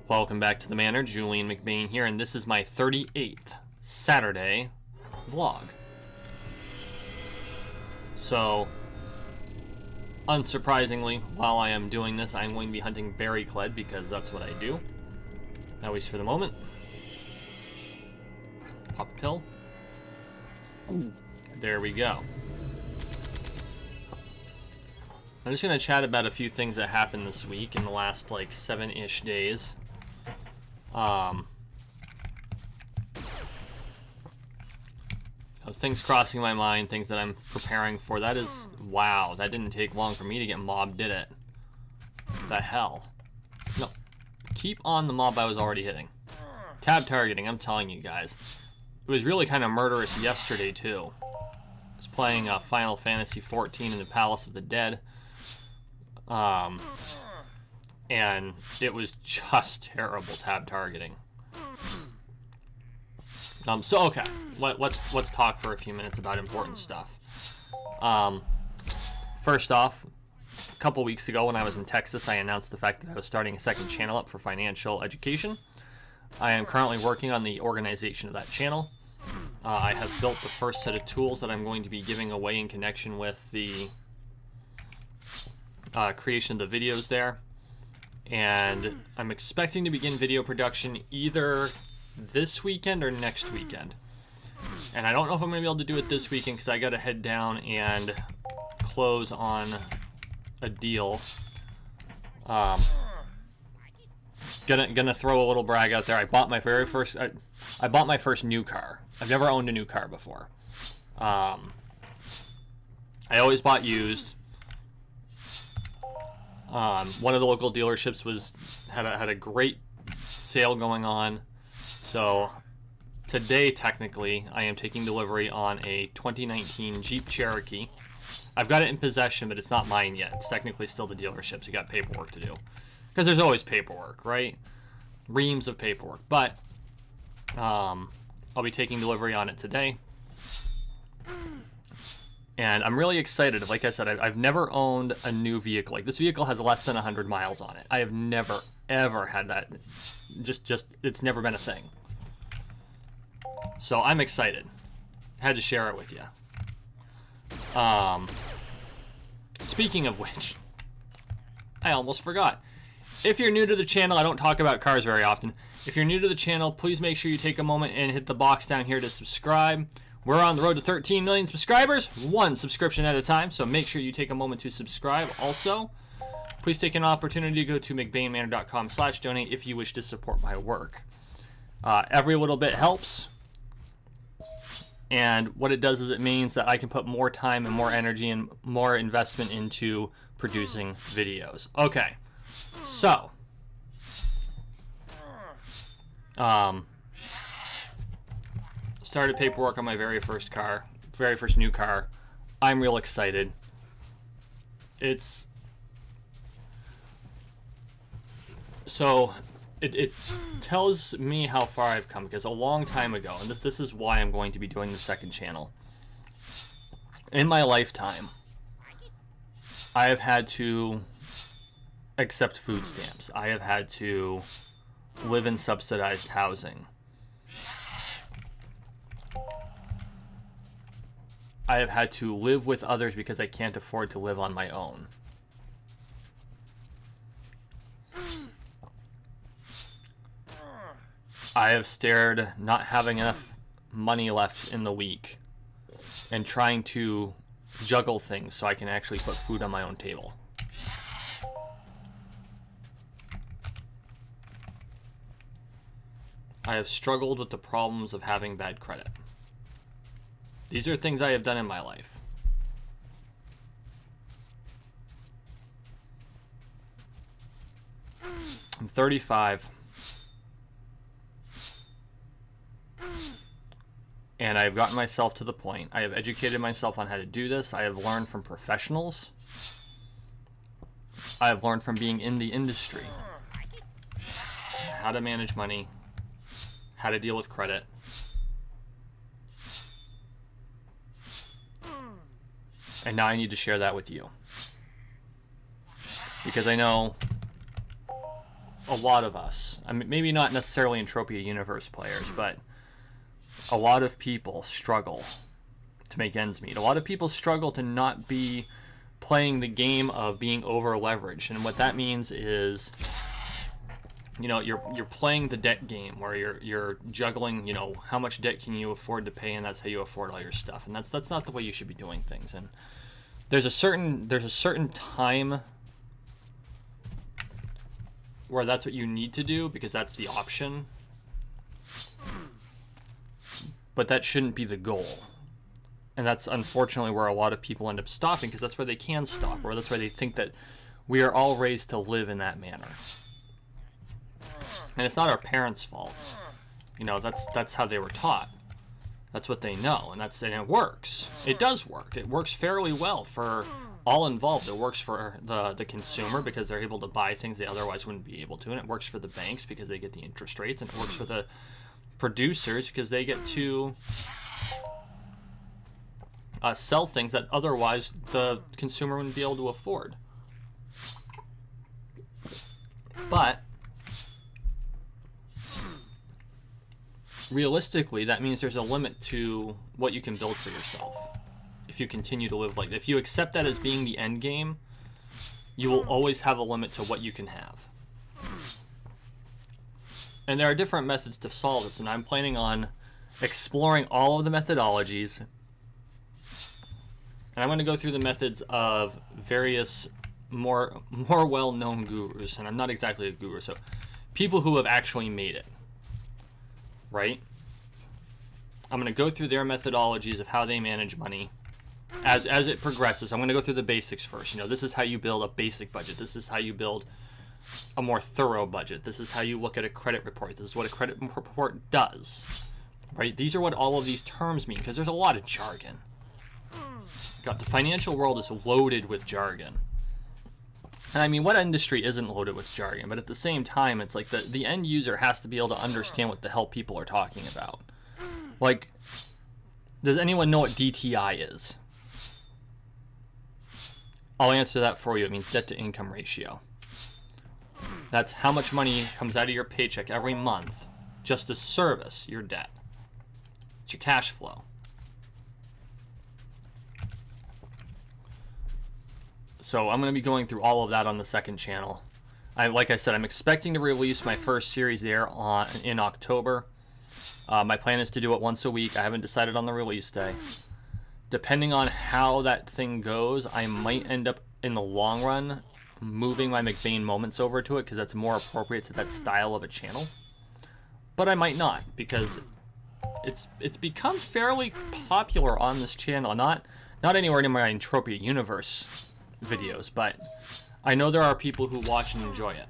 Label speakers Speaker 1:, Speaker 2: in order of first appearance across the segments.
Speaker 1: Welcome back to the Manor. Julian McBain here, and this is my 38th Saturday vlog. So, unsurprisingly, while I am doing this, I'm going to be hunting berry cled because that's what I do. At least for the moment. Pop a pill. There we go. I'm just going to chat about a few things that happened this week in the last, like, 7-ish days. Things crossing my mind, things that I'm preparing for. That is, wow, that didn't take long for me to get mobbed, did it? The hell? No. Keep on the mob I was already hitting. Tab targeting, I'm telling you guys. It was really kind of murderous yesterday, too. I was playing Final Fantasy XIV in the Palace of the Dead. And it was just terrible tab targeting. So okay, let's talk for a few minutes about important stuff. First off, a couple weeks ago when I was in Texas, I announced the fact that I was starting a second channel up for financial education. I am currently working on the organization of that channel. I have built the first set of tools that I'm going to be giving away in connection with the creation of the videos there. And I'm expecting to begin video production either this weekend or next weekend. And I don't know if I'm going to be able to do it this weekend because I got to head down and close on a deal. Gonna throw a little brag out there. I bought my very first I bought my first new car. I've never owned a new car before. I always bought used. One of the local dealerships had a great sale going on. So today, technically, I am taking delivery on a 2019 Jeep Cherokee. I've got it in possession, but it's not mine yet. It's technically still the dealership's. You got paperwork to do. Because there's always paperwork, right? Reams of paperwork. But I'll be taking delivery on it today. And I'm really excited. Like I said, I've never owned a new vehicle. Like, this vehicle has less than 100 miles on it. I have never, ever had that. Just it's never been a thing. So I'm excited. Had to share it with you. Speaking of which, I almost forgot. If you're new to the channel, I don't talk about cars very often. If you're new to the channel, please make sure you take a moment and hit the box down here to subscribe. We're on the road to 13 million subscribers, one subscription at a time, so make sure you take a moment to subscribe. Also, please take an opportunity to go to McBainManor.com/donate if you wish to support my work. Every little bit helps, and what it does is it means that I can put more time and more energy and more investment into producing videos. Okay, so started paperwork on my very first new car. I'm real excited. It tells me how far I've come, because a long time ago, and this is why I'm going to be doing the second channel. In my lifetime, I have had to accept food stamps. I have had to live in subsidized housing. I have had to live with others because I can't afford to live on my own. I have stared not having enough money left in the week and trying to juggle things so I can actually put food on my own table. I have struggled with the problems of having bad credit. These are things I have done in my life. I'm 35. And I've gotten myself to the point. I have educated myself on how to do this. I have learned from professionals. I have learned from being in the industry. How to manage money. How to deal with credit. And now I need to share that with you. Because I know a lot of us, I mean, maybe not necessarily Entropia Universe players, but a lot of people struggle to make ends meet. A lot of people struggle to not be playing the game of being over leveraged, and what that means is, you know, you're playing the debt game where you're juggling, you know, how much debt can you afford to pay, and that's how you afford all your stuff, and that's not the way you should be doing things. And there's a certain time where that's what you need to do because that's the option, but that shouldn't be the goal. And that's unfortunately where a lot of people end up stopping, because that's where they can stop, or that's where they think that we are all raised to live in that manner. And it's not our parents' fault. You know, that's how they were taught. That's what they know, and it works. It does work. It works fairly well for all involved. It works for the consumer because they're able to buy things they otherwise wouldn't be able to, and it works for the banks because they get the interest rates, and it works for the producers because they get to sell things that otherwise the consumer wouldn't be able to afford. But realistically, that means there's a limit to what you can build for yourself. If you continue to live like that, if you accept that as being the end game, you will always have a limit to what you can have. And there are different methods to solve this, and I'm planning on exploring all of the methodologies. And I'm going to go through the methods of various more well-known gurus, and I'm not exactly a guru, so people who have actually made it, right? I'm going to go through their methodologies of how they manage money as it progresses. I'm going to go through the basics first. You know, this is how you build a basic budget. This is how you build a more thorough budget. This is how you look at a credit report. This is what a credit report does, right? These are what all of these terms mean, because there's a lot of jargon. God, the financial world is loaded with jargon. And I mean, what industry isn't loaded with jargon? But at the same time, it's like the end user has to be able to understand what the hell people are talking about. Like, does anyone know what DTI is? I'll answer that for you. It means debt to income ratio. That's how much money comes out of your paycheck every month just to service your debt. It's your cash flow. So I'm going to be going through all of that on the second channel. Like I said, I'm expecting to release my first series there in October. My plan is to do it once a week. I haven't decided on the release day. Depending on how that thing goes, I might end up, in the long run, moving my McBain moments over to it, because that's more appropriate to that style of a channel. But I might not, because it's become fairly popular on this channel. Not anywhere near my Entropia Universe videos, but I know there are people who watch and enjoy it.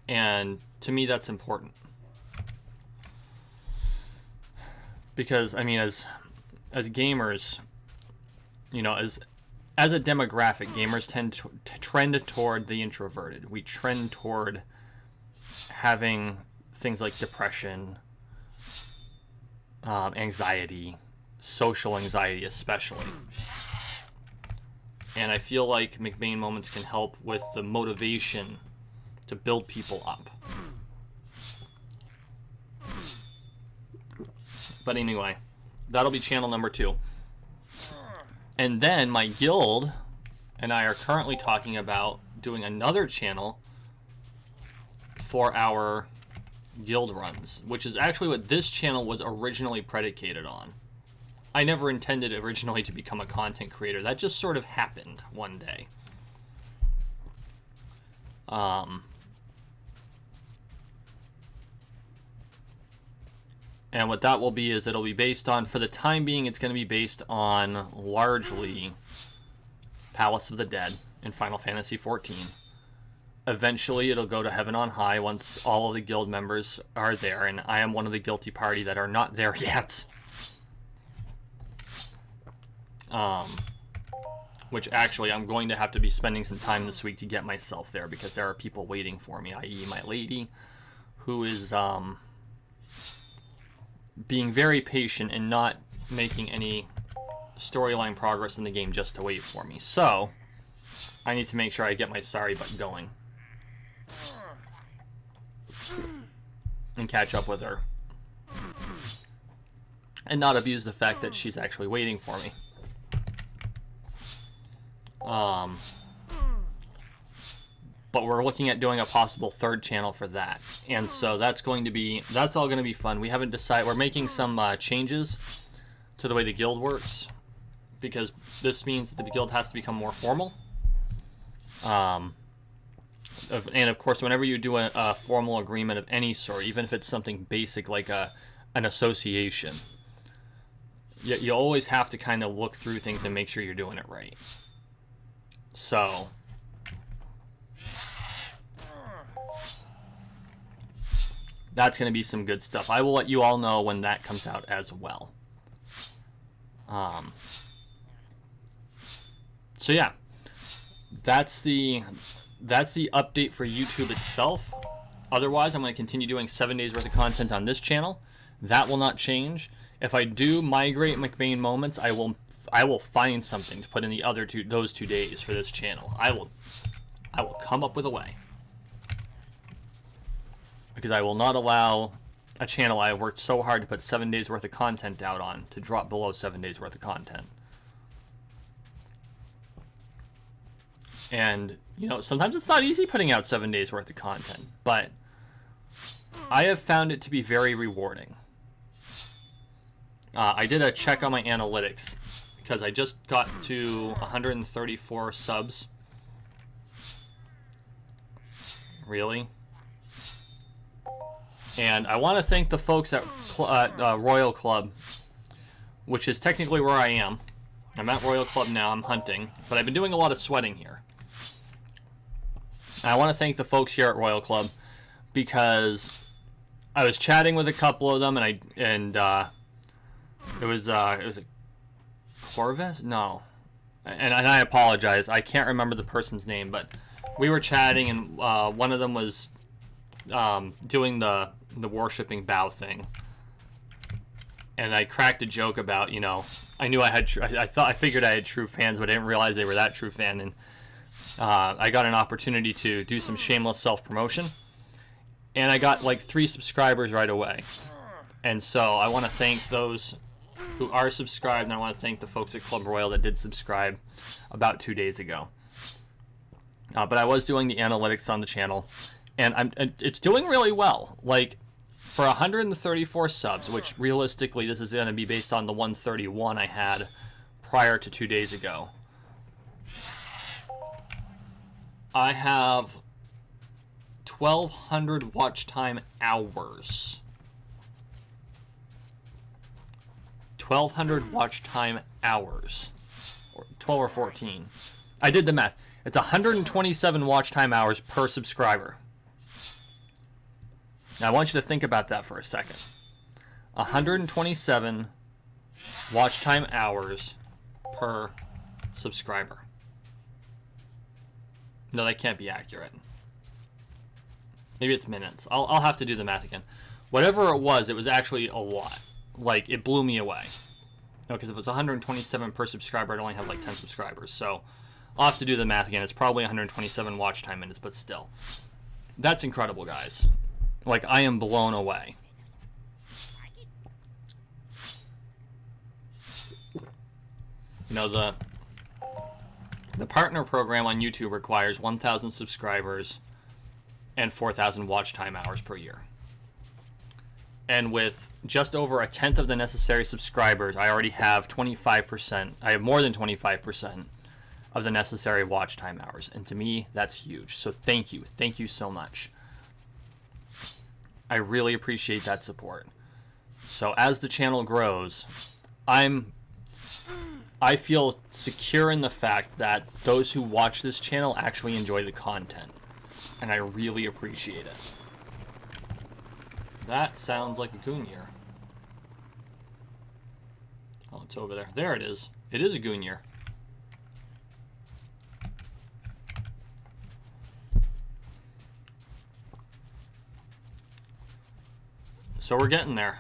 Speaker 1: And to me, that's important. Because, I mean, as gamers, you know, as a demographic, gamers tend to trend toward the introverted. We trend toward having things like depression, anxiety, social anxiety especially. And I feel like McBain moments can help with the motivation to build people up. But anyway, that'll be channel number 2. And then my guild and I are currently talking about doing another channel for our guild runs, which is actually what this channel was originally predicated on. I never intended originally to become a content creator. That just sort of happened one day. And what that will be is it'll be based on, for the time being, it's going to be based on largely Palace of the Dead in Final Fantasy XIV. Eventually, it'll go to Heaven on High once all of the guild members are there, and I am one of the guilty party that are not there yet. Which actually I'm going to have to be spending some time this week to get myself there, because there are people waiting for me, i.e. my lady, who is being very patient and not making any storyline progress in the game just to wait for me. So I need to make sure I get my sorry but going. And catch up with her. And not abuse the fact that she's actually waiting for me. But we're looking at doing a possible third channel for that. And so that's all going to be fun. We haven't decided. We're making some changes to the way the guild works, because this means that the guild has to become more formal. And of course, whenever you do a formal agreement of any sort, even if it's something basic like an association, you always have to kind of look through things and make sure you're doing it right. So that's going to be some good stuff. I will let you all know when that comes out as well. So yeah, that's the update for YouTube itself. Otherwise, I'm going to continue doing 7 days worth of content on this channel. That will not change. If I do migrate McBain moments, I will find something to put in those 2 days for this channel. I will come up with a way. Because I will not allow a channel I have worked so hard to put 7 days worth of content out on to drop below 7 days worth of content. And, sometimes it's not easy putting out 7 days worth of content, but I have found it to be very rewarding. I did a check on my analytics because I just got to 134 subs. Really? And I want to thank the folks at Royal Club, which is technically where I am. I'm at Royal Club now. I'm hunting, but I've been doing a lot of sweating here. And I want to thank the folks here at Royal Club because I was chatting with a couple of them, and it was a Corvette? No. And I apologize. I can't remember the person's name, but we were chatting, and one of them was doing the worshipping bow thing. And I cracked a joke about, I knew I figured I had true fans, but I didn't realize they were that true fan. And I got an opportunity to do some shameless self-promotion. And I got like 3 subscribers right away. And so I want to thank those who are subscribed, and I want to thank the folks at Club Royal that did subscribe about 2 days ago. But I was doing the analytics on the channel, and it's doing really well. Like, for 134 subs, which realistically this is going to be based on the 131 I had prior to 2 days ago, I have 1,200 watch time hours. 1,200 watch time hours. Or 12 or 14. I did the math. It's 127 watch time hours per subscriber. Now I want you to think about that for a second. 127 watch time hours per subscriber. No, that can't be accurate. Maybe it's minutes. I'll have to do the math again. Whatever it was actually a lot. Like, it blew me away. No, because if it's 127 per subscriber, I'd only have like 10 subscribers. So I'll have to do the math again. It's probably 127 watch time minutes, but still. That's incredible, guys. Like, I am blown away. The partner program on YouTube requires 1,000 subscribers and 4,000 watch time hours per year. And with just over 1/10 of the necessary subscribers, I already have 25%. I have more than 25% of the necessary watch time hours. And to me, that's huge. So thank you. Thank you so much. I really appreciate that support. So as the channel grows, I feel secure in the fact that those who watch this channel actually enjoy the content. And I really appreciate it. That sounds like a goonier. Oh, it's over there. There it is. It is a goonier. So we're getting there.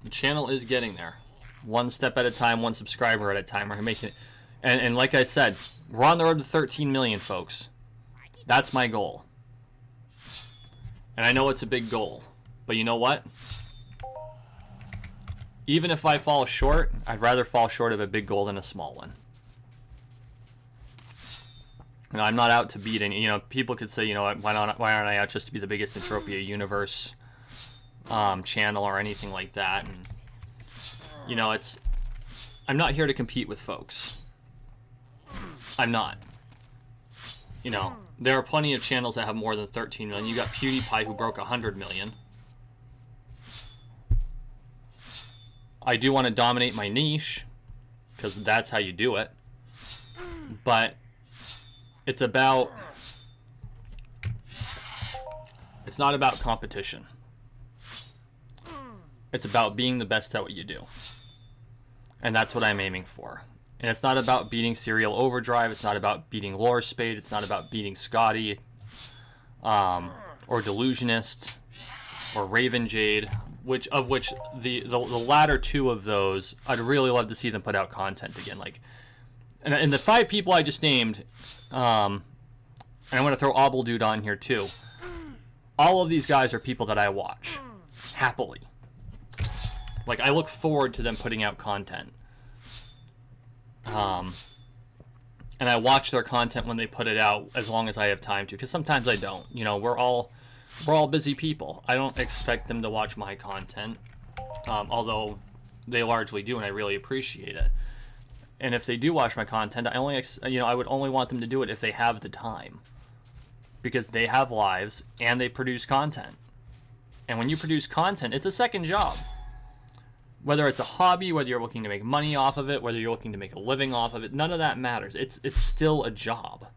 Speaker 1: The channel is getting there. One step at a time, one subscriber at a time. We're making it. And like I said, we're on the road to 13 million, folks. That's my goal. And I know it's a big goal. But you know what? Even if I fall short, I'd rather fall short of a big goal than a small one. And I'm not out to beat any, you know, people could say, you know, why aren't I out just to be the biggest Entropia Universe channel or anything like that. And, you know, I'm not here to compete with folks. I'm not. You know, there are plenty of channels that have more than 13 million. You got PewDiePie who broke 100 million. I do want to dominate my niche, because that's how you do it. But it's not about competition. It's about being the best at what you do. And that's what I'm aiming for. And it's not about beating Serial Overdrive. It's not about beating Lore Spade. It's not about beating Scotty, or Delusionist, or Raven Jade, which the latter two of those, I'd really love to see them put out content again. Like, and the 5 people I just named, and I'm gonna throw Obble Dude on here too. All of these guys are people that I watch happily. Like, I look forward to them putting out content. And I watch their content when they put it out as long as I have time to, because sometimes I don't. You know, we're all busy people. I don't expect them to watch my content, although they largely do, and I really appreciate it. And if they do watch my content, I would only want them to do it if they have the time, because they have lives and they produce content. And when you produce content, it's a second job. Whether it's a hobby, whether you're looking to make money off of it, whether you're looking to make a living off of it, none of that matters. It's still a job.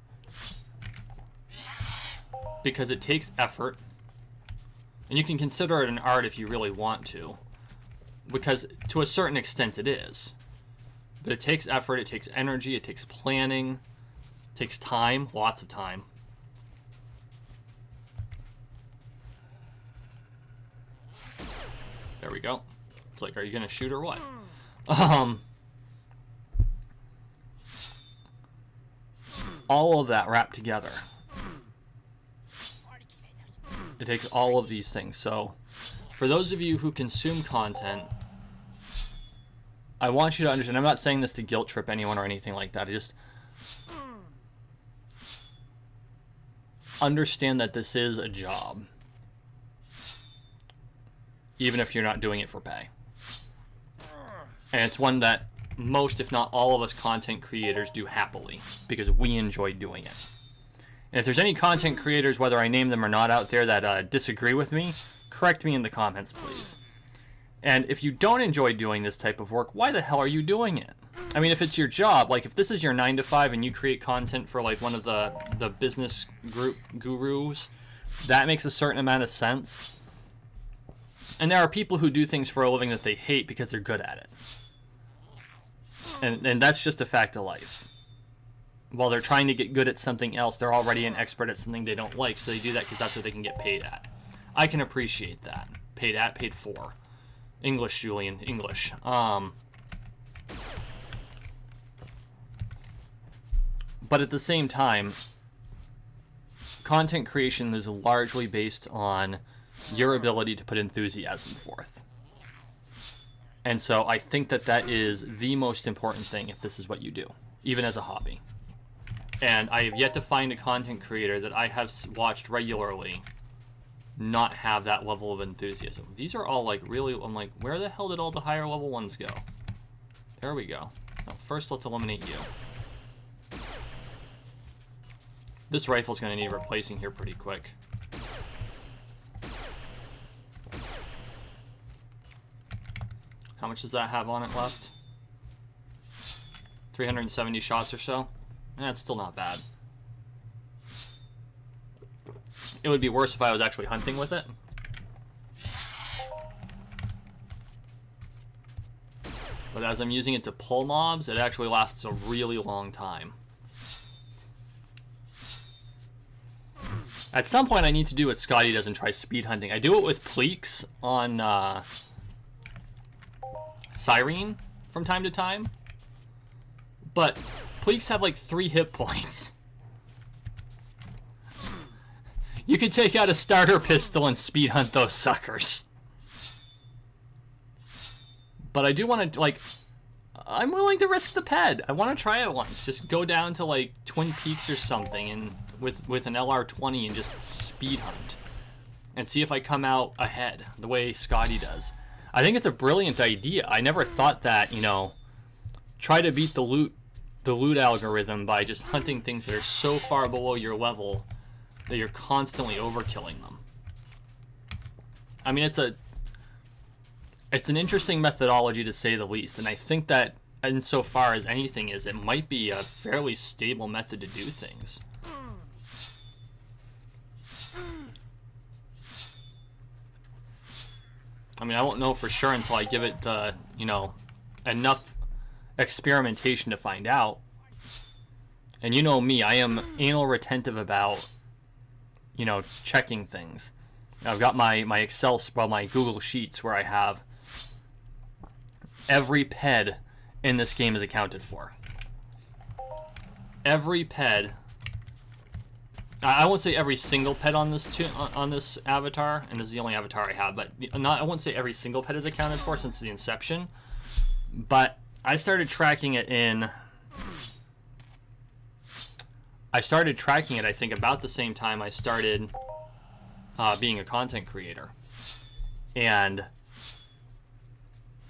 Speaker 1: Because it takes effort. And you can consider it an art if you really want to. Because to a certain extent it is. But it takes effort, it takes energy, it takes planning, it takes time, lots of time. There we go. It's like, are you gonna shoot or what? All of that wrapped together. It takes all of these things. So, for those of you who consume content, I want you to understand, I'm not saying this to guilt trip anyone or anything like that. I just understand that this is a job. Even if you're not doing it for pay. And it's one that most, if not all of us content creators do happily, because we enjoy doing it. And if there's any content creators, whether I name them or not out there, that disagree with me, correct me in the comments, please. And if you don't enjoy doing this type of work, why the hell are you doing it? I mean, if it's your job, like if this is your 9 to 5 and you create content for like one of the business group gurus, that makes a certain amount of sense. And there are people who do things for a living that they hate because they're good at it. And that's just a fact of life. While they're trying to get good at something else, they're already an expert at something they don't like, so they do that because that's what they can get paid at. I can appreciate that. Paid at, paid for. English, Julian, English. But at the same time, content creation is largely based on your ability to put enthusiasm forth. And so I think that that is the most important thing if this is what you do, even as a hobby. And I have yet to find a content creator that I have watched regularly not have that level of enthusiasm. These are all like really, I'm like, where the hell did all the higher level ones go? There we go. Now, first let's eliminate you. This rifle's going to need replacing here pretty quick. How much does that have on it left? 370 shots or so? That's still not bad. It would be worse if I was actually hunting with it. But as I'm using it to pull mobs, it actually lasts a really long time. At some point I need to do what Scotty does and try speed hunting. I do it with Pleeks on Cyrene from time to time. But Pleeks have like 3 hit points. You could take out a starter pistol and speed hunt those suckers. But I do want to, like, I'm willing to risk the ped. I want to try it once. Just go down to like Twin Peaks or something and with an LR20 and just speed hunt and see if I come out ahead the way Scotty does. I think it's a brilliant idea. I never thought that, you know, try to beat the loot algorithm by just hunting things that are so far below your level that you're constantly overkilling them. I mean, it's an interesting methodology to say the least, and I think that insofar as anything is, it might be a fairly stable method to do things. I mean, I won't know for sure until I give it, you know, enough experimentation to find out. And you know me, I am anal retentive about, you know, checking things. I've got my Excel, well, my Google Sheets where I have every ped in this game is accounted for. Every ped. I won't say every single pet on this avatar, and this is the only avatar I have, but I won't say every single pet is accounted for since the inception. But I started tracking it I think about the same time I started being a content creator. And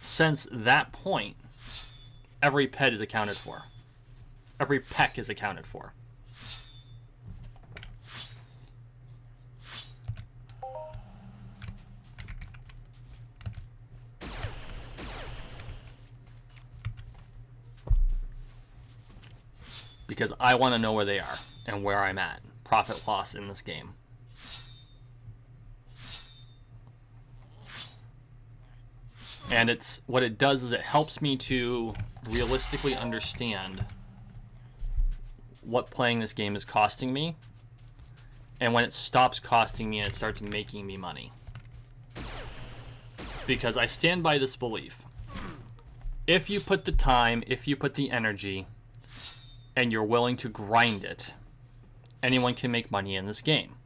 Speaker 1: since that point, every pet is accounted for. Every peck is accounted for. Because I want to know where they are and where I'm at. Profit loss in this game. And what it does is it helps me to realistically understand what playing this game is costing me, and when it stops costing me and it starts making me money. Because I stand by this belief. If you put the time, if you put the energy, and you're willing to grind it, anyone can make money in this game.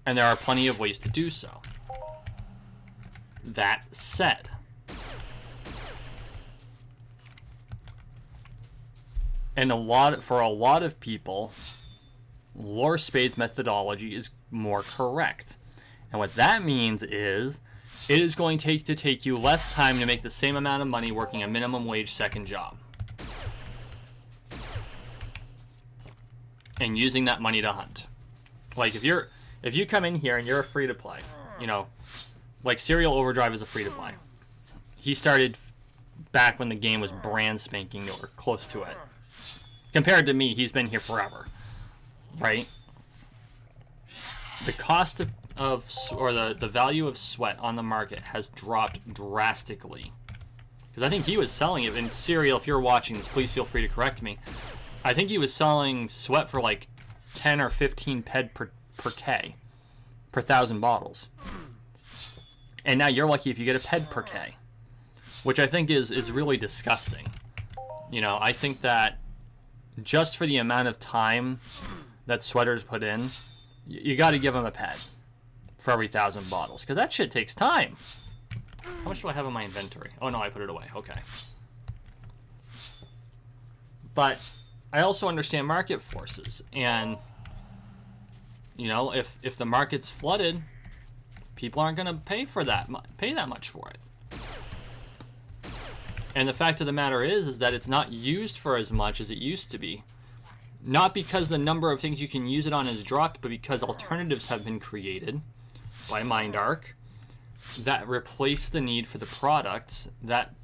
Speaker 1: And there are plenty of ways to do so. That said, and for a lot of people, Lore Spade's methodology is more correct. And what that means is it is going to take you less time to make the same amount of money working a minimum wage second job. And using that money to hunt. Like if you come in here and you're a free to play, you know, like Serial Overdrive is a free to play. He started back when the game was brand spanking new or close to it. Compared to me, he's been here forever. Right? The cost the value of sweat on the market has dropped drastically. Because I think he was selling it in Serial. If you're watching this, please feel free to correct me. I think he was selling sweat for like 10 or 15 ped per K, per 1,000 bottles. And now you're lucky if you get a ped per K, which I think is really disgusting. You know, I think that just for the amount of time that sweaters put in, you got to give them a ped for every 1,000 bottles, because that shit takes time. How much do I have in my inventory? Oh no, I put it away. Okay. But I also understand market forces, and you know, if the market's flooded, people aren't going to pay that much for it. And the fact of the matter is that it's not used for as much as it used to be. Not because the number of things you can use it on has dropped, but because alternatives have been created by MindArc that replace the need for the products that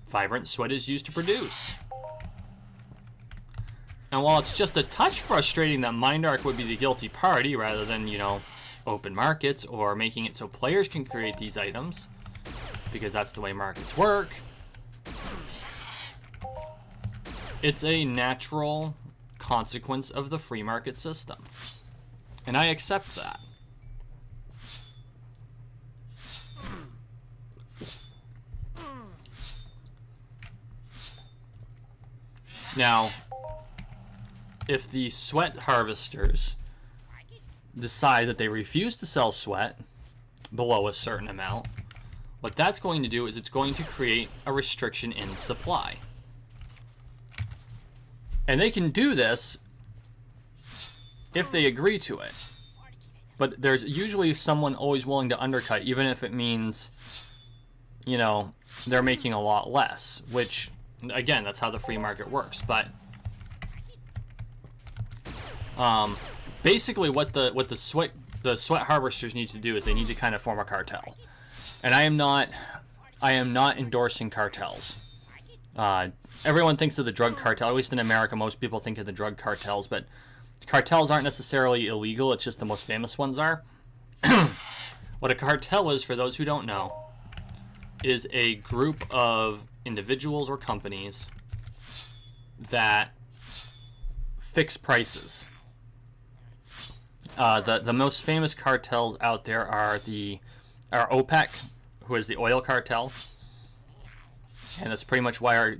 Speaker 1: Vibrant Sweat is used to produce. And while it's just a touch frustrating that MindArc would be the guilty party rather than, you know, open markets or making it so players can create these items, because that's the way markets work, it's a natural consequence of the free market system. And I accept that. Now, if the sweat harvesters decide that they refuse to sell sweat below a certain amount, what that's going to do is it's going to create a restriction in supply. And they can do this if they agree to it. But there's usually someone always willing to undercut, even if it means, you know, they're making a lot less, which, again, that's how the free market works. But basically what the sweat harvesters need to do is they need to kind of form a cartel. And I am not endorsing cartels. Everyone thinks of the drug cartel, at least in America, most people think of the drug cartels, but cartels aren't necessarily illegal, it's just the most famous ones are. What a cartel is, for those who don't know, is a group of individuals or companies that fix prices. The most famous cartels out there are OPEC, who is the oil cartel, and that's pretty much why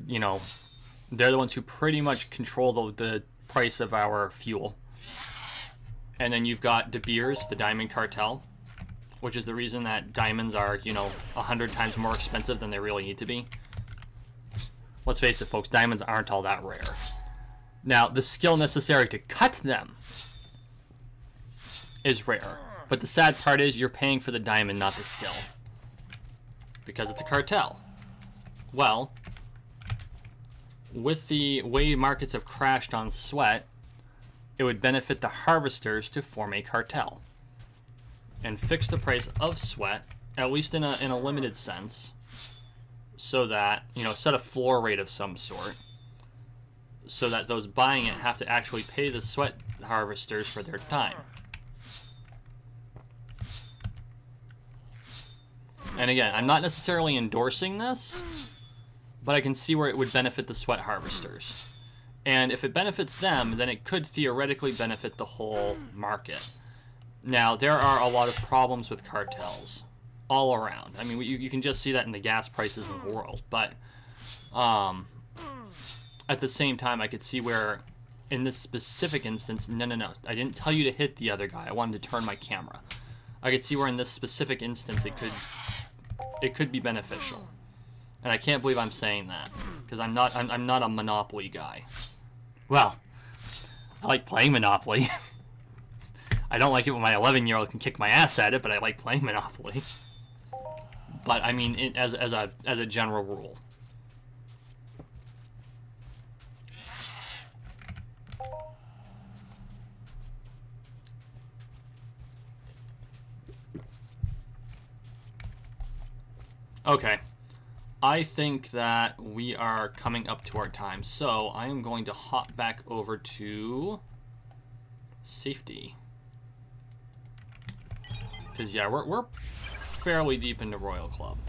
Speaker 1: they're the ones who pretty much control the price of our fuel. And then you've got De Beers, the diamond cartel, which is the reason that diamonds are 100 times more expensive than they really need to be. Let's face it, folks, diamonds aren't all that rare. Now, the skill necessary to cut them is rare. But the sad part is you're paying for the diamond, not the skill. Because it's a cartel. Well, with the way markets have crashed on sweat, it would benefit the harvesters to form a cartel and fix the price of sweat, at least in a limited sense, so that, set a floor rate of some sort, so that those buying it have to actually pay the sweat harvesters for their time. And again, I'm not necessarily endorsing this, but I can see where it would benefit the sweat harvesters. And if it benefits them, then it could theoretically benefit the whole market. Now, there are a lot of problems with cartels all around. I mean, you can just see that in the gas prices in the world. But at the same time, I could see where, in this specific instance, no, I didn't tell you to hit the other guy. I wanted to turn my camera. I could see where in this specific instance it could be beneficial. And I can't believe I'm saying that, because I'm not a Monopoly guy. Well, I like playing Monopoly. I don't like it when my 11-year-old can kick my ass at it, but I like playing Monopoly. But I mean, as a general rule. Okay, I think that we are coming up to our time, so I am going to hop back over to safety. Because, yeah, we're fairly deep into Royal Club.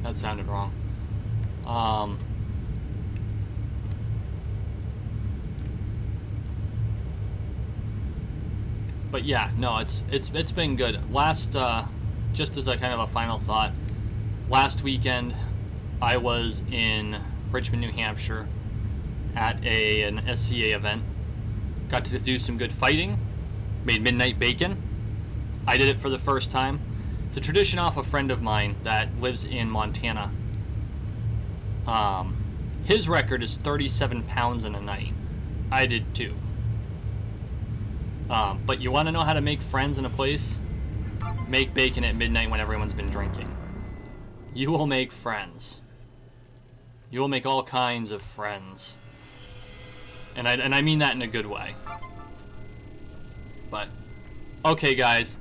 Speaker 1: That sounded wrong. But yeah, no, it's been good. Last, just as a kind of a final thought, last weekend I was in Richmond, New Hampshire at an SCA event. Got to do some good fighting. Made midnight bacon. I did it for the first time. It's a tradition off a friend of mine that lives in Montana. His record is 37 pounds in a night. I did too. But you want to know how to make friends in a place? Make bacon at midnight when everyone's been drinking. You will make friends. You will make all kinds of friends. And I mean that in a good way. But, okay guys.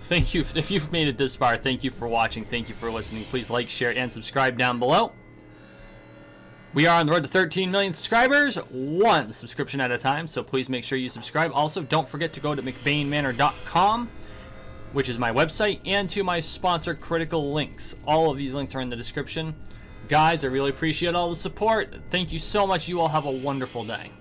Speaker 1: Thank you. If you've made it this far, thank you for watching. Thank you for listening. Please like, share, and subscribe down below. We are on the road to 13 million subscribers, one subscription at a time, so please make sure you subscribe. Also, don't forget to go to McBainManor.com, which is my website, and to my sponsor, Critical Links. All of these links are in the description. Guys, I really appreciate all the support. Thank you so much. You all have a wonderful day.